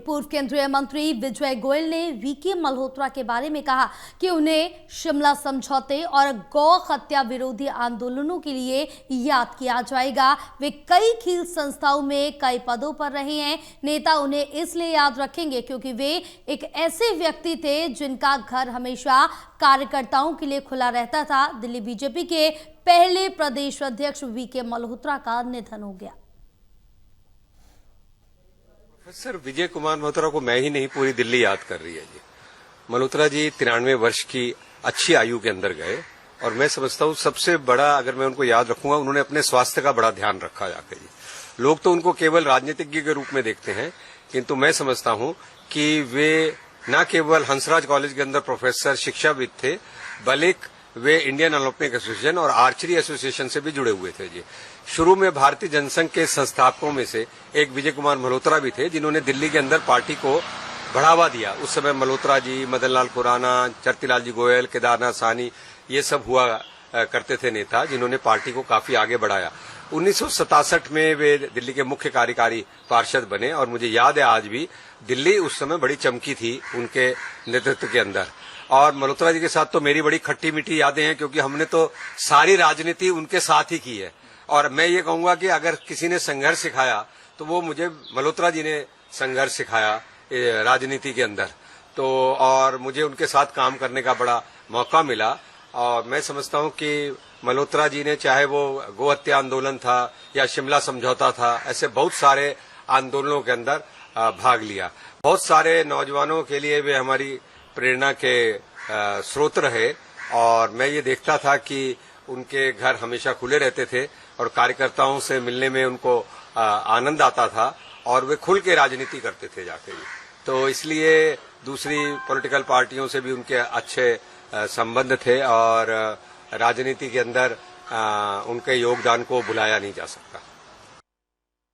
पूर्व केंद्रीय मंत्री विजय गोयल ने वीके मल्होत्रा के बारे में कहा कि उन्हें शिमला समझौते और गौ हत्या विरोधी आंदोलनों के लिए याद किया जाएगा। वे कई खेल संस्थाओं में कई पदों पर रहे हैं। नेता उन्हें इसलिए याद रखेंगे क्योंकि वे एक ऐसे व्यक्ति थे जिनका घर हमेशा कार्यकर्ताओं के लिए खुला रहता था। दिल्ली बीजेपी के पहले प्रदेश अध्यक्ष वीके मल्होत्रा का निधन हो गया। प्रोफेसर विजय कुमार मल्होत्रा को मैं ही नहीं, पूरी दिल्ली याद कर रही है जी। मल्होत्रा जी 93 वर्ष की अच्छी आयु के अंदर गए और मैं समझता हूँ सबसे बड़ा, अगर मैं उनको याद रखूंगा, उन्होंने अपने स्वास्थ्य का बड़ा ध्यान रखा जाकर जी। लोग तो उनको केवल राजनीतिज्ञ के रूप में देखते हैं, किंतु मैं समझता हूँ कि वे न केवल हंसराज कॉलेज के अंदर प्रोफेसर शिक्षाविद थे, बल्कि वे इंडियन ओलंपिक एसोसिएशन और आर्चरी एसोसिएशन से भी जुड़े हुए थे जी। शुरू में भारतीय जनसंघ के संस्थापकों में से एक विजय कुमार मल्होत्रा भी थे, जिन्होंने दिल्ली के अंदर पार्टी को बढ़ावा दिया। उस समय मल्होत्रा जी, मदन लाल खुराना, चरतीलाल जी गोयल, केदारनाथ साहनी, ये सब हुआ करते थे नेता, जिन्होंने पार्टी को काफी आगे बढ़ाया। 1967 में वे दिल्ली के मुख्य कार्यकारी पार्षद बने और मुझे याद है आज भी, दिल्ली उस समय बड़ी चमकी थी उनके नेतृत्व के अंदर। और मल्होत्रा जी के साथ तो मेरी बड़ी खट्टी मीठी यादें हैं, क्योंकि हमने तो सारी राजनीति उनके साथ ही की है। और मैं ये कहूंगा कि अगर किसी ने संघर्ष सिखाया तो वो मुझे मल्होत्रा जी ने संघर्ष सिखाया राजनीति के अंदर। तो और मुझे उनके साथ काम करने का बड़ा मौका मिला। और मैं समझता हूं कि मल्होत्रा जी ने, चाहे वो गौ हत्या आंदोलन था या शिमला समझौता था, ऐसे बहुत सारे आंदोलनों के अंदर भाग लिया। बहुत सारे नौजवानों के लिए वे हमारी प्रेरणा के स्रोत रहे। और मैं ये देखता था कि उनके घर हमेशा खुले रहते थे और कार्यकर्ताओं से मिलने में उनको आनंद आता था और वे खुल के राजनीति करते थे जाके। तो इसलिए दूसरी पॉलिटिकल पार्टियों से भी उनके अच्छे संबंध थे और राजनीति के अंदर उनके योगदान को भुलाया नहीं जा सकता।